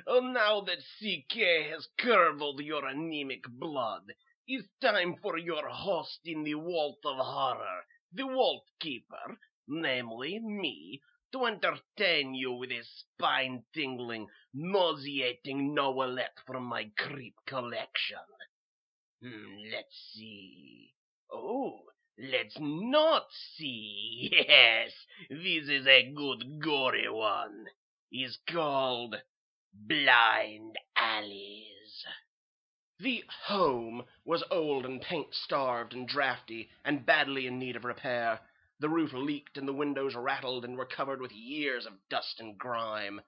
Oh, now that CK has curdled your anemic blood, it's time for your host in the Vault of Horror, the Vault Keeper, namely me, to entertain you with a spine-tingling, nauseating novelette from my Crypt collection. Let's see. Oh, let's not see. Yes, this is a good gory one. It's called Blind Alleys. The home was old and paint-starved and drafty and badly in need of repair. The roof leaked and the windows rattled and were covered with years of dust and grime.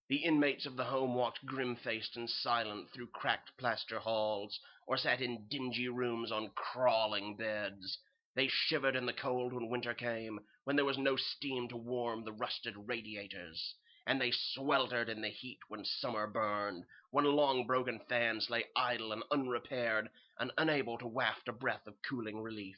The inmates of the home walked grim-faced and silent through cracked plaster halls, or sat in dingy rooms on crawling beds. They shivered in the cold when winter came, when there was no steam to warm the rusted radiators, and they sweltered in the heat when summer burned, when long broken fans lay idle and unrepaired and unable to waft a breath of cooling relief.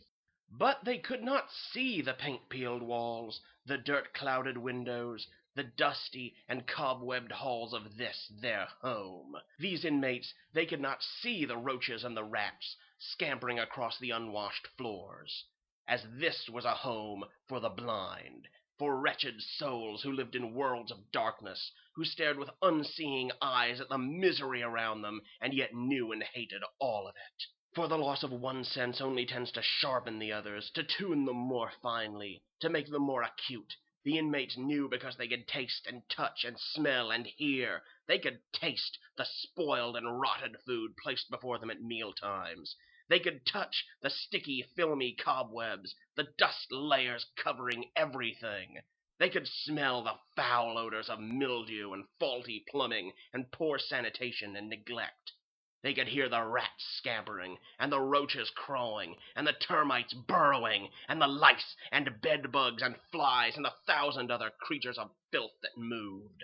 But they could not see the paint-peeled walls, the dirt-clouded windows, the dusty and cobwebbed halls of this, their home. These inmates, they could not see the roaches and the rats scampering across the unwashed floors, as this was a home for the blind, for wretched souls who lived in worlds of darkness, who stared with unseeing eyes at the misery around them, and yet knew and hated all of it. For the loss of one sense only tends to sharpen the others, to tune them more finely, to make them more acute. The inmates knew because they could taste and touch and smell and hear. They could taste the spoiled and rotted food placed before them at meal times. They could touch the sticky, filmy cobwebs, the dust layers covering everything. They could smell the foul odors of mildew and faulty plumbing and poor sanitation and neglect. They could hear the rats scampering, and the roaches crawling, and the termites burrowing, and the lice and bedbugs and flies and 1,000 other creatures of filth that moved.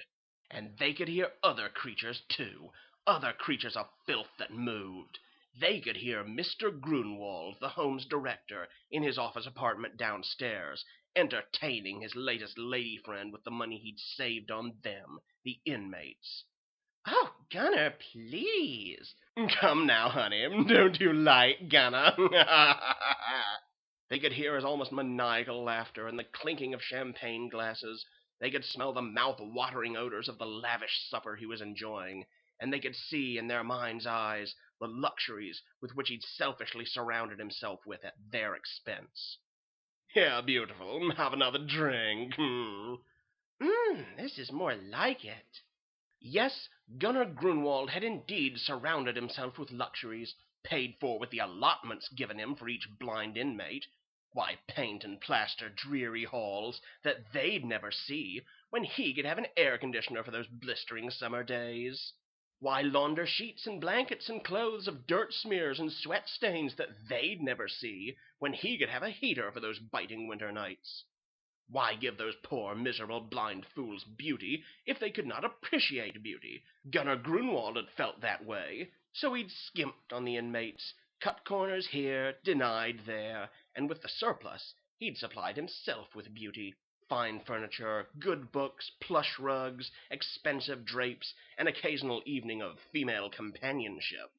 And they could hear other creatures, too, other creatures of filth that moved. They could hear Mr. Grunwald, the home's director, in his office apartment downstairs, entertaining his latest lady friend with the money he'd saved on them, the inmates. "Oh, Gunner, please." "Come now, honey, don't you like Gunner?" They could hear his almost maniacal laughter and the clinking of champagne glasses. They could smell the mouth-watering odors of the lavish supper he was enjoying, and they could see in their mind's eyes the luxuries with which he'd selfishly surrounded himself with at their expense. "Here, beautiful, have another drink." This is more like it." Yes, Gunnar Grunwald had indeed surrounded himself with luxuries, paid for with the allotments given him for each blind inmate. Why paint and plaster dreary halls that they'd never see, when he could have an air conditioner for those blistering summer days? Why launder sheets and blankets and clothes of dirt smears and sweat stains that they'd never see, when he could have a heater for those biting winter nights? Why give those poor, miserable, blind fools beauty if they could not appreciate beauty? Gunnar Grunwald had felt that way, so he'd skimped on the inmates, cut corners here, denied there, and with the surplus he'd supplied himself with beauty. Fine furniture, good books, plush rugs, expensive drapes, an occasional evening of female companionship.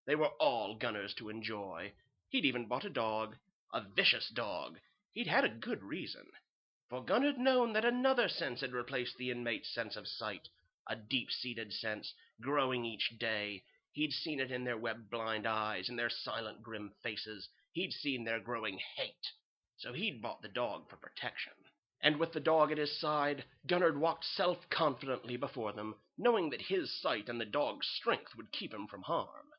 They were all Gunnar's to enjoy. He'd even bought a dog, a vicious dog. He'd had a good reason. For Gunn had known that another sense had replaced the inmate's sense of sight, a deep-seated sense, growing each day. He'd seen it in their web-blind eyes, in their silent, grim faces. He'd seen their growing hate. So he'd bought the dog for protection. And with the dog at his side, Gunnard walked self-confidently before them, knowing that his sight and the dog's strength would keep him from harm.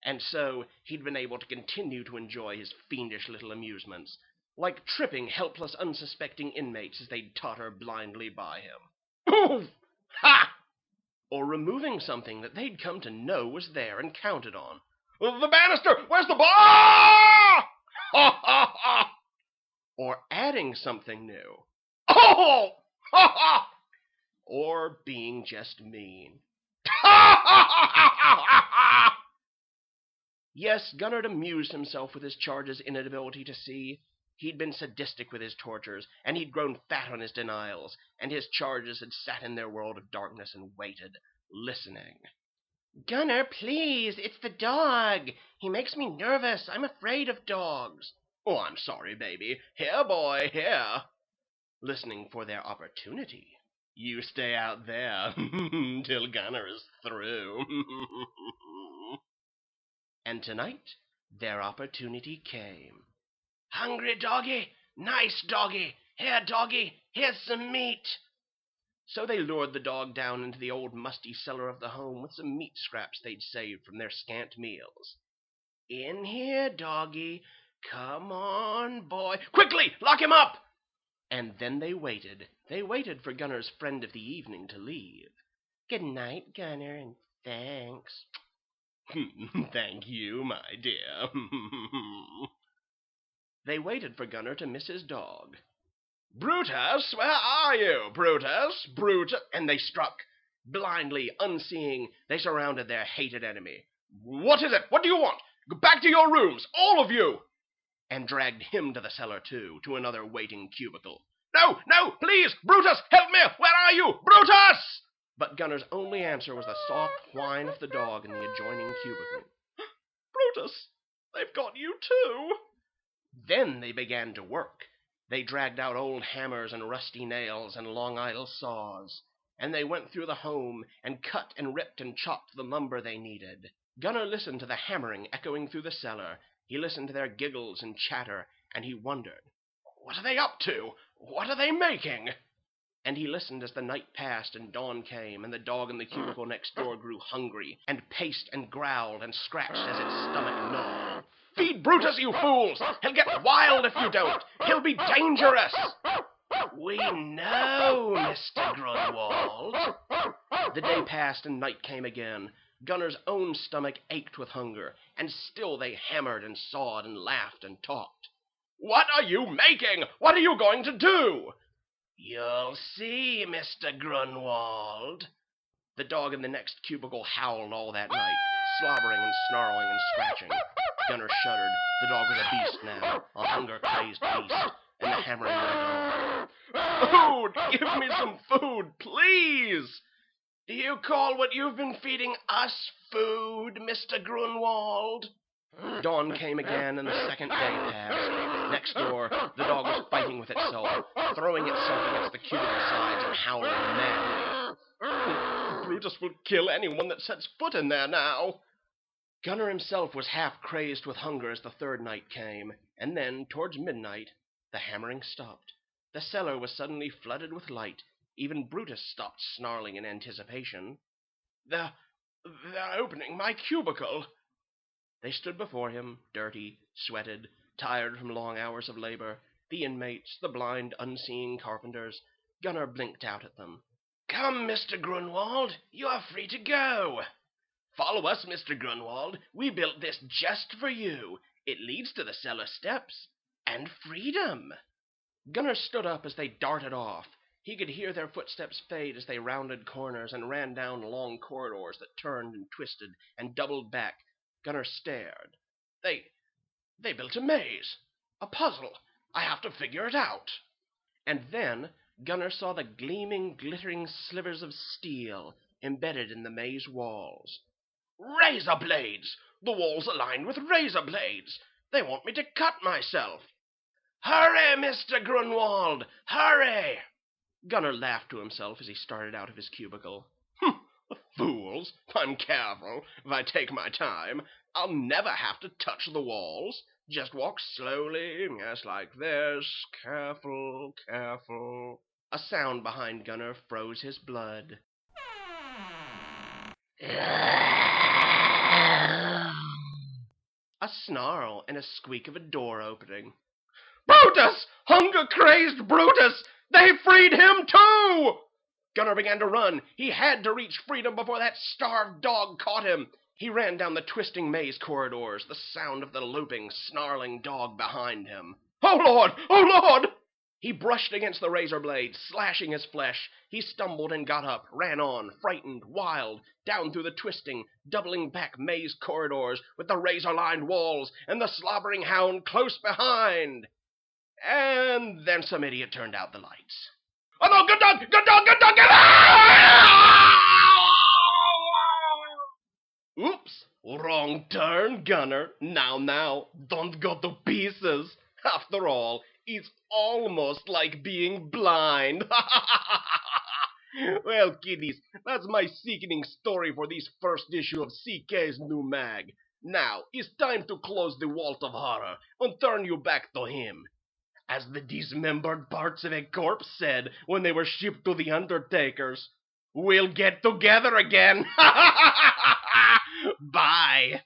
And so he'd been able to continue to enjoy his fiendish little amusements, like tripping helpless, unsuspecting inmates as they'd totter blindly by him. "Oof! Ha!" Or removing something that they'd come to know was there and counted on. "The banister! Where's the bar? Ha ha ha!" Or adding something new. "Oh! Ha ha!" Or being just mean. "Ha ha ha ha ha!" Yes, Gunnard amused himself with his charge's inability to see. He'd been sadistic with his tortures, and he'd grown fat on his denials, and his charges had sat in their world of darkness and waited, listening. "Gunner, please, it's the dog. He makes me nervous. I'm afraid of dogs." "Oh, I'm sorry, baby. Here, boy, here." Listening for their opportunity. "You stay out there till Gunner is through." And tonight, their opportunity came. "Hungry doggy? Nice doggy. Here, doggy, here's some meat." So they lured the dog down into the old musty cellar of the home with some meat scraps they'd saved from their scant meals. "In here, doggy. Come on, boy. Quickly, lock him up!" And then they waited. They waited for Gunner's friend of the evening to leave. "Good night, Gunner, and thanks." "Thank you, my dear." They waited for Gunner to miss his dog. "Brutus, where are you? Brutus, Brutus!" And they struck. Blindly, unseeing, they surrounded their hated enemy. "What is it? What do you want? Go back to your rooms, all of you!" And dragged him to the cellar, too, to another waiting cubicle. "No, no, please! Brutus, help me! Where are you? Brutus!" But Gunner's only answer was the soft whine of the dog in the adjoining cubicle. "Brutus, they've got you, too!" Then they began to work. They dragged out old hammers and rusty nails and long idle saws, and they went through the home and cut and ripped and chopped the lumber they needed. Gunner listened to the hammering echoing through the cellar. He listened to their giggles and chatter, and he wondered, what are they up to? What are they making? And he listened as the night passed and dawn came, and the dog in the cubicle next door grew hungry, and paced and growled and scratched as its stomach gnawed. "Feed Brutus, you fools! He'll get wild if you don't! He'll be dangerous!" "We know, Mr. Grunwald." The day passed and night came again. Gunner's own stomach ached with hunger, and still they hammered and sawed and laughed and talked. "What are you making? What are you going to do?" "You'll see, Mr. Grunwald." The dog in the next cubicle howled all that night, slobbering and snarling and scratching. Gunner shuddered. The dog was a beast now, a hunger-crazed beast, and the hammering went on. "Food! Give me some food, please!" "Do you call what you've been feeding us food, Mr. Grunwald?" Dawn came again, and the second day passed. Next door, the dog was fighting with itself, throwing itself against the cubicle sides and howling madly. "Brutus will kill anyone that sets foot in there now." Gunner himself was half crazed with hunger as the third night came, and then, towards midnight, the hammering stopped. The cellar was suddenly flooded with light. Even Brutus stopped snarling in anticipation. They're opening my cubicle." They stood before him, dirty, sweated, tired from long hours of labor, the inmates, the blind, unseeing carpenters. Gunner blinked out at them. "Come, Mr. Grunwald, you are free to go." "Follow us, Mr. Grunwald. We built this just for you. It leads to the cellar steps. And freedom." Gunner stood up as they darted off. He could hear their footsteps fade as they rounded corners and ran down long corridors that turned and twisted and doubled back. Gunner stared. They built a maze. A puzzle. I have to figure it out." And then Gunner saw the gleaming, glittering slivers of steel embedded in the maze walls. "Razor blades! The walls are lined with razor blades! They want me to cut myself!" "Hurry, Mr. Grunwald! Hurry!" Gunner laughed to himself as he started out of his cubicle. "Fools! If I'm careful, if I take my time, I'll never have to touch the walls. Just walk slowly, yes, like this. Careful, careful." A sound behind Gunner froze his blood. A snarl and a squeak of a door opening. "Brutus! Hunger-crazed Brutus! They freed him too!" Gunner began to run. He had to reach freedom before that starved dog caught him. He ran down the twisting maze corridors, the sound of the loping, snarling dog behind him. "Oh, Lord! Oh, Lord!" He brushed against the razor blade, slashing his flesh. He stumbled and got up, ran on, frightened, wild, down through the twisting, doubling back maze corridors with the razor-lined walls and the slobbering hound close behind. And then some idiot turned out the lights. Oh no, good dog, good dog, good dog, good dog! Oops, wrong turn, Gunner. Now, don't go to pieces. After all, it's almost like being blind. Well, kiddies, that's my sickening story for this first issue of CK's new mag. Now, it's time to close the vault of horror and turn you back to him. As the dismembered parts of a corpse said when they were shipped to the Undertakers, we'll get together again. Bye.